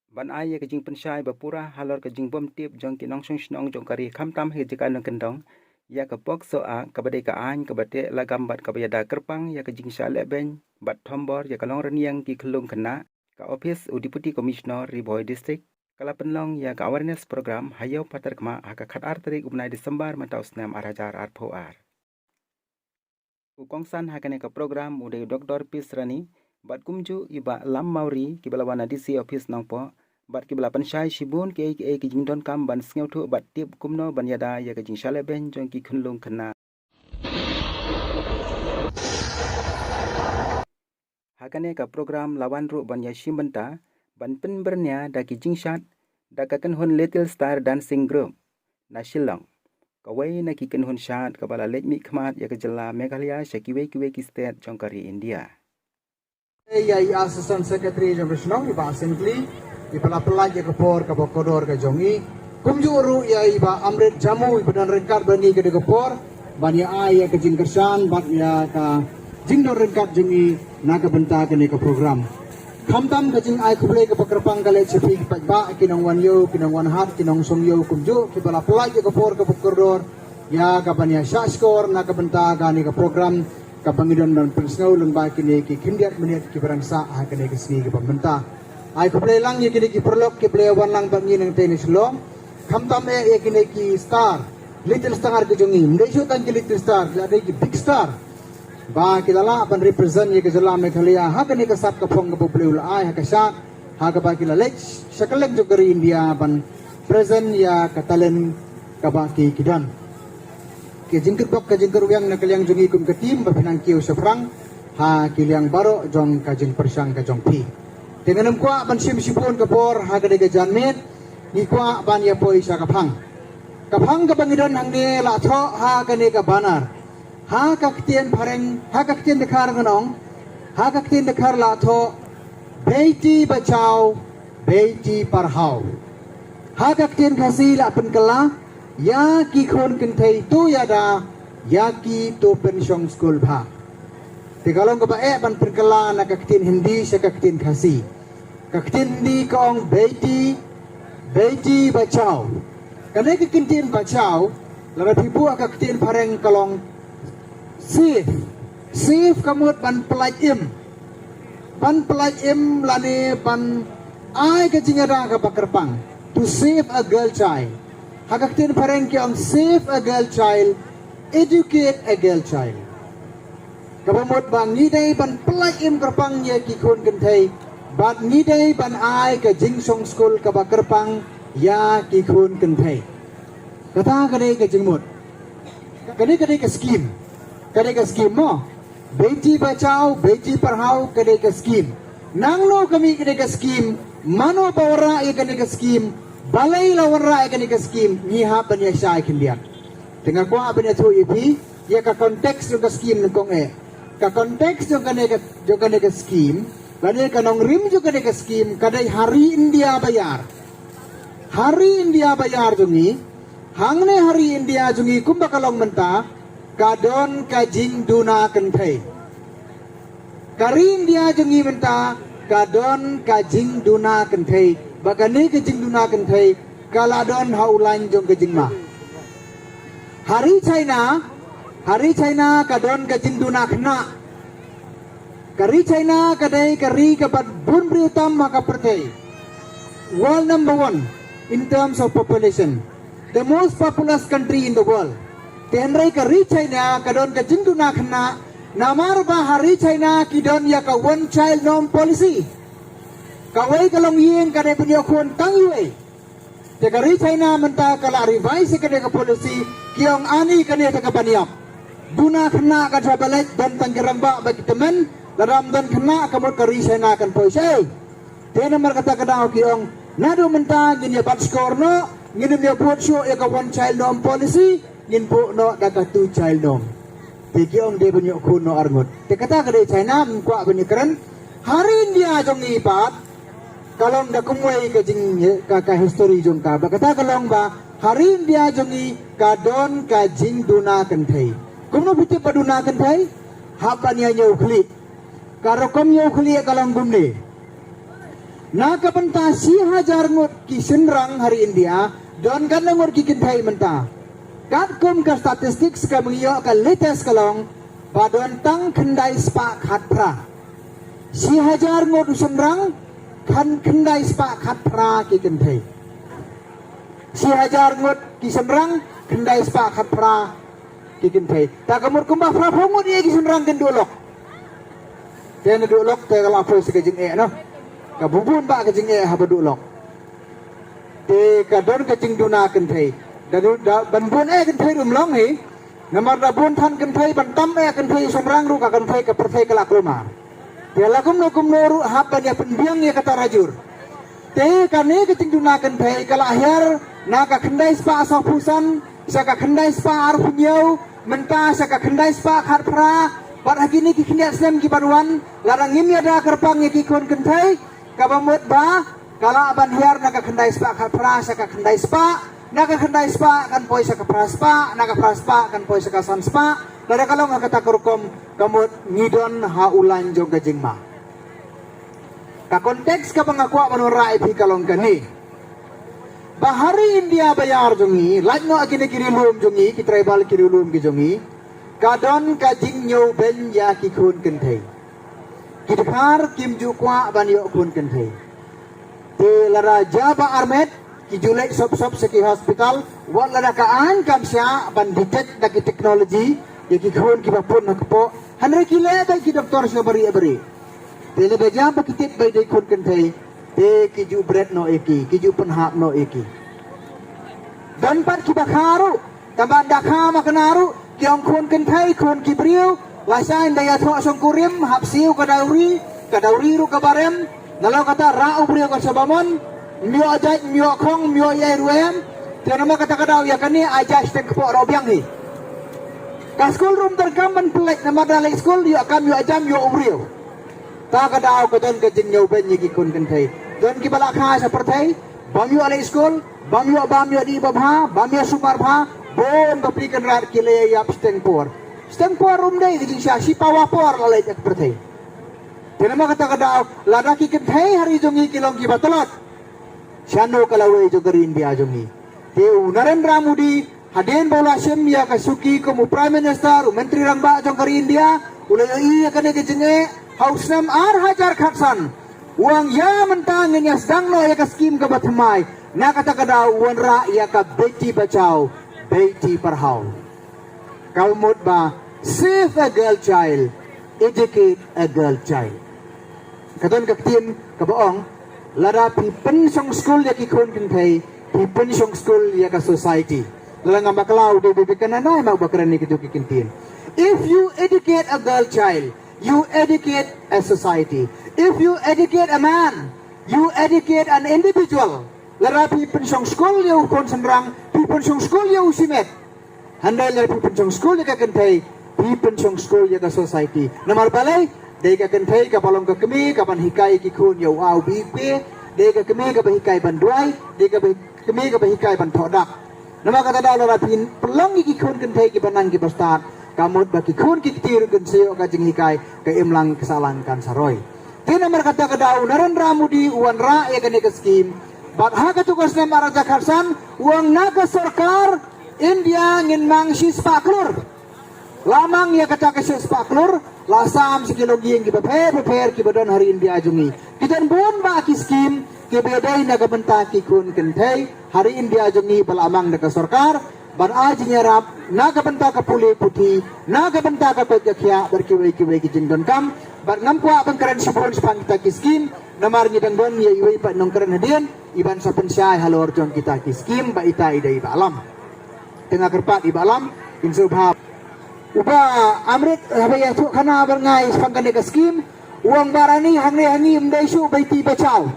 Ban ai ke jing pensyai bapura halor ke jing bom tip jong kinong sung snong jong kari kham tam he jika nong kendong ya ke pok so a ke badai ka an ke bate lagam bat ke bayada kerpang ya ke jing syale ben bat thombor ya kalong reniang ki kelung kena ka office deputy commissioner Riboy district kala penlong ya ke awareness program hayo patar kema aka khat arteri ubnai Desember mantau snam arajar arpho ar ukongsan hakane ka program ude Dr. Pisrani bat kumju iba lam mauri ki balawana DC office nongpo bat ki bala pansyai shibun ke jingdon kam ban sngew thu bat tip kumno ban yada ya ke jing shale ben jong ki khunlung khna hakane ka program lawan ru ban ya shimbanta ban pen bernya da ki jing shat da ka kan hon Little Star Dancing Group na Shillong kawai na ki kan hon shat ka bala lek mi khmat ya ke jela Meghalaya shakiwe ki state jongkari India. Assistant Secretary of Shillong iba assembly iba pelaj ke por ka bokodor ka jongi kumjuru ya iba Amrit Jamu iba dan rengkat bani ke por bani ai ke jing kersan bat ya ka jing don rengkat jongi naga benta ke ka program khamtam ke jing ai kuble ke pekerpang kale cepi ba kinong wan yo kinong wan hat kinong song yo kumju ki bala pelaj ke por ka bokodor ya ka bani sha skor naga benta ka ni ka program kapangidon dan persnau lembah kini ki kindiat menit ki berangsa hakane ki sini ki pemerintah ai ko lang ye kini ki perlok ki wan lang bang nang tenis long khamtam ye kini ki star Little Star ke jongi mdesu tan ki Little Star ada ki big star ba ki dala ban represent ye ke jala Meghalaya hakane ka sat ka phong ka ula ai hakasa ha ka ba ki la lech shakalek jogari India ban present ya ka talent ka ba ki kidan ke jingkir bok ke jingkir yang nak liang jongi kum ke tim berpinang kiu sefrang ha kiliang baro jong ka jing persang ka jong pi dengan kwa ban sim sipun ke por ha ke de janmet ni kwa ban ya poi sa kapang ka bangidon hang ne la tho ha ke ne ka banar ha ka ktien phareng ha ka ktien dekhar ngonong ha ka ktien dekhar la tho beti bachao beti parhao ha ka ktien khasi la pen kala ya ki khon kenthei tu yada ya ki to pensiong school bha te kalong ka ba ban perkala na kaktin hindi sa kaktin khasi kaktin hindi kaong beti bachao kane ki kintin bachao la thipu kaktin phareng kalong safe kamut ban pelaj im lane ban ai ka jingara ka bakerpang to save a girl child hakaktin pareng ki ang save a girl child, educate a girl child. Kapamot bang nidai ban pelaj im kerpang ye ki khon kenthei, bat nidai ban ai ka jingsong school ka ba kerpang ya ki khon kenthei. Kata kadai ka jingmut. Kadai ka scheme mo. Beti bachao, beti parhao kadai ka scheme. Nangno kami kadai ka scheme, mano bawra ye kadai ka scheme. Balai lawan rakyat kini ke skim ni ha banya syai kindiak. Dengan kuah banya tu ipi ya ka konteks juga skim nengkong ka konteks juga ke skim. Lalu ka nong rim juga ke skim kadai hari India bayar. Hari India bayar jungi hangne hari India jungi kumba kalong menta kadon kajing duna kenthei. Kari India jungi menta kadon kajing duna kenthei. Bagani ke jing duna kenthei kaladon haulan jong ke jing ma hari China kadon ke jing duna khna kari China kadai kari ke bat bun priutam maka pertei world number 1 in terms of population the most populous country in the world tenrai kari China kadon ke jing duna khna namar ba hari China kidon ya ka one child norm policy kawai kalong yeng kadai punya kon tangui tegari China menta kala revise kadai ka policy kiong ani kadai ka baniap duna khna ka trabelet dan tanggerang ba bagi temen dalam dan khna kamot kari China kan poisai te nomor kata kadang kiong nado menta gini bat score no ngin dia buat show ya ka one child norm policy ngin bu no daga two child norm te kiong de punya kon no arngot te kata kadai China mkwa bani keren hari India jong ipat kalong da kumway ka jing ka history jong ka bakata kalong ba hari India jongi kadon ka jing duna kenthei kumno biti paduna kenthei hapan ya nyau khli karokom nyau khli kalong gumne Naka penta 1000 ngut ki senrang hari India don kan ngur ki kintai menta. Kat kum ka statistik ka mengiyo ka latest kalong badon tang kendai spa khat pra. 1000 ngut senrang kan kendai spa khat pra ki kintai. 1000 ngut ki senrang kendai spa khat pra ki kintai. Ta kamur kumba pra phongut ye ki senrang ken dolok. Tena dolok te kala foi se kejing no. Kabubun ba kejing habadulok te kadon kejing duna kenthei ban bun kenthei rumlong hi namar da bun than kenthei ban tam kenthei somrang ru ka kenthei ka perthei kala kluma te lakum no ru haban ya pendiang ya kata rajur te kane kejing duna kenthei kala akhir na ka kendai spa asal pusan saka kendai spa ar punyau menta saka kendai spa khat pra bar hagini ki kinyak sem ki baruan larang ngim ya da kerpang ya ki kon kenthei kabamut ba kala ban hiar naga kendai spa ka prasa ka kendai spa naga kendai spa kan poi sa ka praspa naga praspa kan poi sa ka san spa dada kalau ngakata kurukom kamut ngidon haulan jo gajingma ka konteks ka pangakwa manura ipi kalong kani bahari India bayar jongi lajno akine kirilum jongi ki tribal kirilum ki jongi kadon kajing nyo ben ya ki kun kenthei kidhar kim ju kwa ban yo kun kenthei te lara jaba armet ki julek sop seki hospital wa lara ka an kam sya ban detect da ki technology ye ki kun ki bapun nakpo hanre ki le ba ki doktor so bari te le beja ba ki tit bai de kun kenthei te ki ju bread no eki ki ju penhap no eki dan pat ki bakharu tamban dakha maknaru ki ong kun kenthei kun ki briu Lasain daya thok song kurim hapsiu kadauri ru kabarem nalau kata rau brio ka sabamon mio ajai mio khong mio ye ruem tenama kata kadau ya kani aja stek po robyang hi ka school room terkam ban plek nama dalek school yo akam yo ajam yo ubrio ta kadau kadon ke jing yo ben yiki kun kenthei don ki bala kha sa perthei bam yo ale school bam yo di babha bam yo sumar bha bon ka pikan rat kile yap stengpor Stempor rumdai di si pawapor lalai jak perthei. Tenama kata kadau ladaki kenthei hari jongi kilong ki batalot. Shano kalawai jogari India jongi. Teu Narendra Modi haden bola sem ya kasuki komu Prime Minister Menteri Rangba jongkari India ulai iya kane ke jenge hausnam ar hajar khatsan. Uang ya mentang nya sedang no ya ka skim ka bathmai. Na kata kadau uan ra ya ka beti bachao, beti parhao. Kalmut ba save a girl child, educate a girl child. Kadon kaktin kabaong lara pi pensong school ya ki kon kenthei pi pensong school ya ka society. Lala nga maklaw de bibikana na magbakran ni kitu kikintin. If you educate a girl child, you educate a society. If you educate a man, you educate an individual. Lara pi pensong school ya kon senrang pi pensong school ya usimet. Handai lara pi pensong school ya ka kenthei pi pensong school ya ka society. Namar balai dei ka kenthei ka palong ka kemi ka ban hikai ki khun yo au bi pe dei ka kemi ka hikai ban duai dei ka kemi ka hikai ban thodak. Nama kata dah lara pi pelong ki khun kenthei ki banang ki bastat kamut ba ki khun ki tir kan seo ka jing hikai ka imlang kesalahan kan saroi. Ti namar kata kadau Narendra Modi uan ra ya kane ka skim bat ha ka tugas na maraja kharsan uang naga sarkar India ngin mang sis paklur. Lamang ya kata ke sis paklur, lasam sekilogi yang kita prepare ki badon hari India jungi. Kita bon ba ki skim ki bedai naga benta ki kun kenthei hari India jungi balamang naga sarkar ban aj nyarap naga benta ka puli puti naga benta ka pekya berkiwai ki jindon kam ban ngampua pangkaran sipon sepang kita ki skim namar nyidang don ya iwai pa nongkaran hadian iban sa pensyai halor jong kita ki skim ba ita idai ba alam. Tengah kerpat di balam insul bhab uba amrit habaya tu kana berngai sepangkan deka skim uang barani hangi mdai su baiti bacau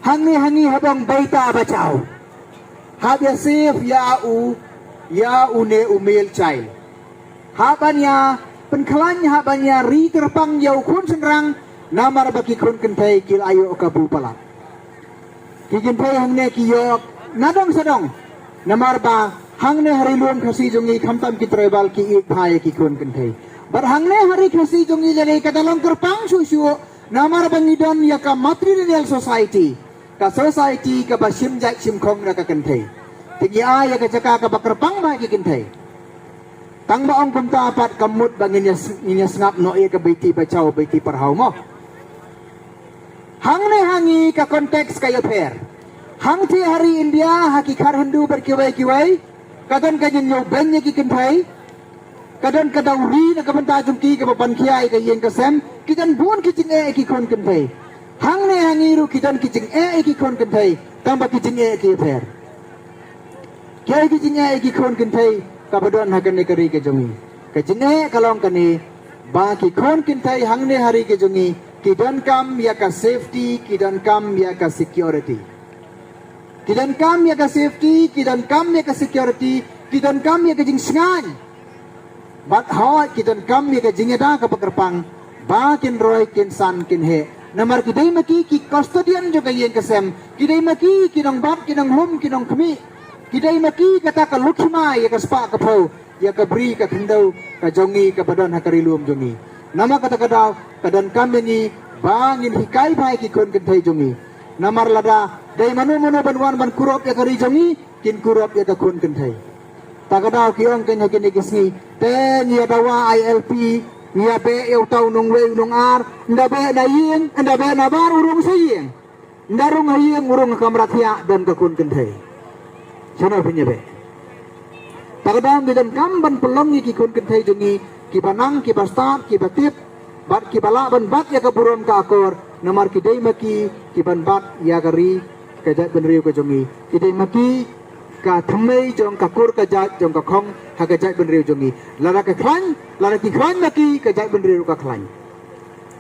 hangi habang baita bacau habya sif ya une umil child habanya penkhalanya habanya ri terpang yau kun senrang namar baki kun kentai kil ayo kabu palat kikin pai hangne kiyok nadong sadong namar ba hangne hari luang khasi jongi khamtam ki tribal ki ik bhai ki kun kenthei bar hangne hari khasi jongi jale kadalong kerpang su Namar bangidon ya ka matrilineal society. Ka society ka ba simjai simkong na kakantay. Tigi ya ka caka ka bakerpang ba kikintay. Tang baong kumta apat kamut bangin niya ngap no ka baiti bacau baiti parhaw mo. Hang ne hangi ka konteks kayo per. Hang ti hari India hakikar Hindu berkiwai-kiwai. Kadon kanyin nyo benye kikintay. Kadon kadawri na kabanta jumki ka papan kiai ka yen kasem. Kitan buon kijing kikon kintay. Hang ne hangiru kitan kijing kikon kintay. Tamba kijing kiper. Kiai kijing kikon kintay. Kabadon hagan ne kari ke jongi. Kijing kalong kani. Ba kikon kintay hang ne hari ke jongi. Kidan kam ya ka safety, kidan kam ya ka security. Kidan kam ya ka safety, kidan kam ya ka security, kidan kam ya ka jing sngan. Bat hawat kidan kam ya ka jing ada ka pakerpang. Ba kin roy kin san kin he. Namar kidai maki ki custodian juga yen kasem. Kidai maki kinong bat kinong hum kinong kami. Kidai maki kata ka lukhima ya ka spa ka pau. Ya ka bri ka kendau ka jongi ka badan hakarilum jongi. Nama kata kadaw kadan kami ni bangin hikai bai ki kon kentai jongi. Namar lada dai manu banwan ban kurop ya kari jongi kin kurop ya ka kon kentai. Takadaw ki ong ken hakini kisni ten ya dawa ILP ya be ya tau nung we nung ar nda be na yeng nda be na bar urung sayeng. Ndarung hayeng urung kamratia dan ka kon kentai. Sono punya be. Takadaw bidan kamban pelongi ki kon kentai jongi. Kibanang, kibastat, kibatip, bat kibala ban bat ya kaburon ka akor, namar kidai maki, kiban bat ya kari, kajat benriu ka jongi. Kidai maki, ka thamei jong kakur kajat jong kakong, hakajat benriu jongi. Lara ki kran maki, kajat benriu ka klan.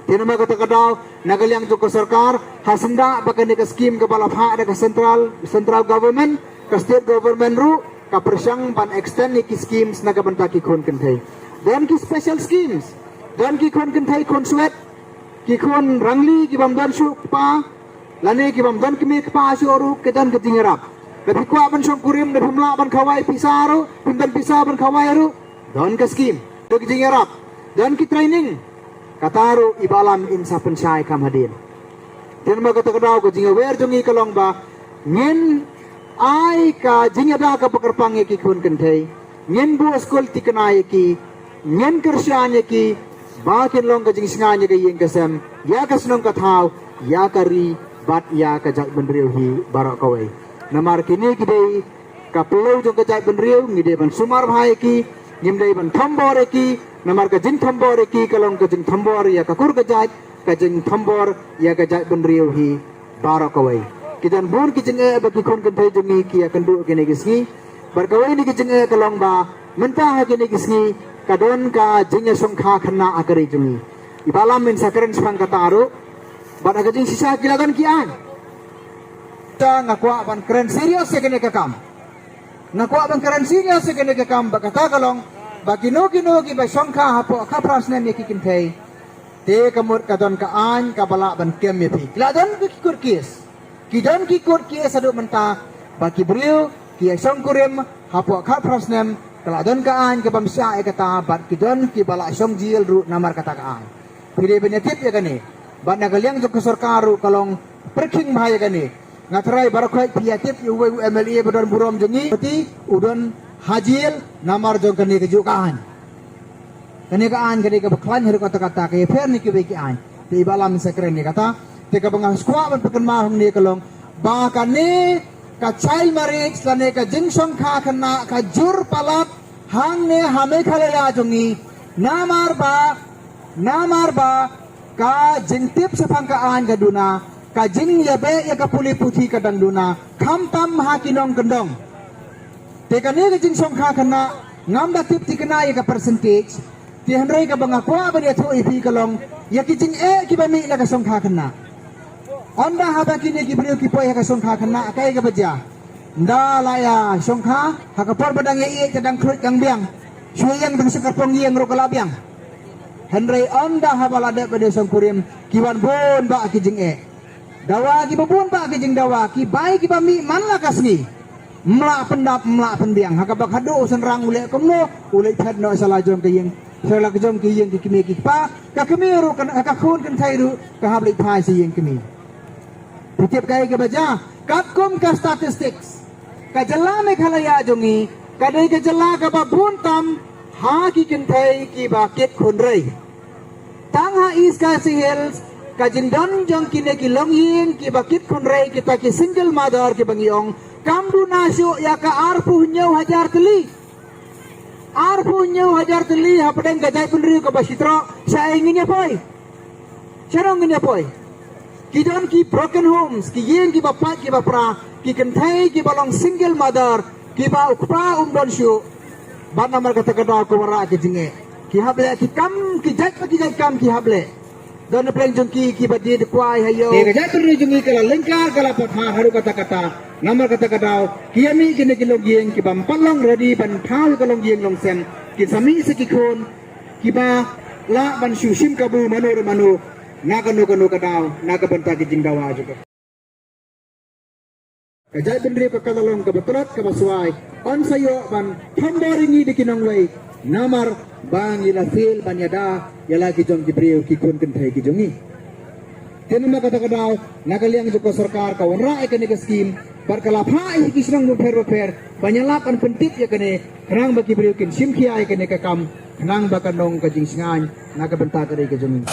Tinama kata kadaw, nagaliang jong ka sarkar, hasenda baka ni ka scheme ka balapha ka central government, ka state government ru, ka persyang ban extend ni ki schemes na kabanta ki kon kentay. Dan ki special schemes. Dan ki kon kentai kon sweat. Ki kon rangli ki bam dan syuk pa. Lane ki bam dan kemi pa syoru ke dan ketingerap. Lepi kwa ban syok kurim lepi mla ban kawai pisaru. Pindan pisa ban kawai ru. Dan ke scheme. Do ki tingerap. Dan ki training. Kataru ibalam insa pensyai kam hadin. Dan ma kata kadaw ko jinga wer jongi kalong ba. Ngin ai ka jinga da ka pakerpang ki kon kentai. Ngin bu skol tikanai ki. Ngen kersyanya ki bakin long kajing singanya ke yen kasem ya kasnong kathau ya kari bat ya kajak benriu hi barak kawai namar kini kidei kaplo jong kajak benriu ngide ban sumar bhai ki ngimdei ban thambor ki namar kajing thambor ki kalong kajing thambor ya kakur kajing thambor ya kajak benriu hi barak kawai kidan bun kijing bagi kon kentai jongi ki akan du kini kisni barkawai ni kijing kalong ba mentah kini kisni kadon ka jingya songkha khanna akari jungi ibalam min sakaren spang kataru ban agajing sisa kilagan kian ta ngakwa ban keren serius sekene kakam ngakwa ban keren serius sekene kakam bakata kalong bagino ki ba songkha hapo ka prasne me kikintei te kamut kadon ka an kabala ban kem me pi kiladan ki kur kies adu menta baki brio ki songkurim hapo ka prasnem Keladon kaan ke bamsa kata bat kidon ki bala syong jil ru namar kata kaan. Pili benyatip ya kani. Bat nagaliang jok kesorkaru kalong perking bahaya kani. Ngatrai barakwai piatip uwe MLA badan burom jongi. Peti udon hajil namar jong kani kejukaan. Kani kaan kani ke beklan hari kata-kata ke fer ni ke bekian. Di balam sekren ni kata. Tika bengang skwa ban peken mahung ni kalong. Bahkan ni ka child marriage lane ka jingsong kha khana ka jur palat hang ne hame khalaya jongi namar ba ka jingtip sapang ka an gaduna ka jing yabe ya ka puli puthi ka danduna kham tam ha kinong kendong te ka ne ka jingsong kha khana ngam da tip tikna ya ka percentage ti hanrei ka bangakwa ba dia thoi pi kalong ya ki jing ki ba mi la ka song kha khana Onda haba kini kibriu kipoy haka songkha kena kai ka baja. Nda laya songkha haka por badang ye kadang krut kang biang. Suyang tang sekarpong yeng ro kalabiang. Henry onda haba lada pada songkurim kiwan bon ba kijing Dawa ki babon ba kijing dawa ki bai ki bami man la kasni. Mla pendap mla penbiang haka bak hado senrang ule komno ule phat no salajong kayeng Saya kejom ki yang ki kemi ki pa ka kemi ru kan ka khun kan thai ru ka hab lik phai si yang kemi. Tiap kali ke baca katkum ka statistics ka jala Meghalaya jongi ka dei ka jala ka ba buntam ha ki kan thai ki ba ket khun rei. Tang ha East Khasi Hills ka jindon jong kine ki longying ki ba kit khun rei kita ki single mother ki bangiong kambu nasyo ya ka arpu nyau hajar teli. Arpu nyau hajar teli ha pedeng gajai punri ka ba sitro sa ingin ya poi. Charong ingin ya poi. Kidon ki broken homes, ki yen ki bapak ki bapra, ki kentai ki balong single mother, ki ba ukpa don syu. Ban namar kata kata ko wara ki jinge. Ki hable ki kam ki jai kam ki hable. Don pleng jong ki badi de kwai hayo. Ki gajai turi jong kala lengkar kala patha haru kata kata. Namar kata kata ki ami ki ne ki log yen ki bam palong ready ban thal ka log yen long sem. Ki sami se ki khon ki ba la ban syu sim ka bu manu Nakanu kadau, nakabenta ki jingdawa juga. Kajai bendri ka kalalong ka batrat ka baswai, on sayo ban thambaringi di kinangway, namar bang ila fil banyada yala ki jong gibriu ki kun kentai ki jongi. Tinuma kata kadau, nakaliang joko sarkar ka wanra ikani ka skim, barkalapha ki sinang muper banyalakan pentit ya kene, kerang bagi briu kin simkia ikani ka kam, kerang bakanong ka jingsingan, nakabenta ka ki jongi.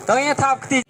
Tengahnya tahap ketiga.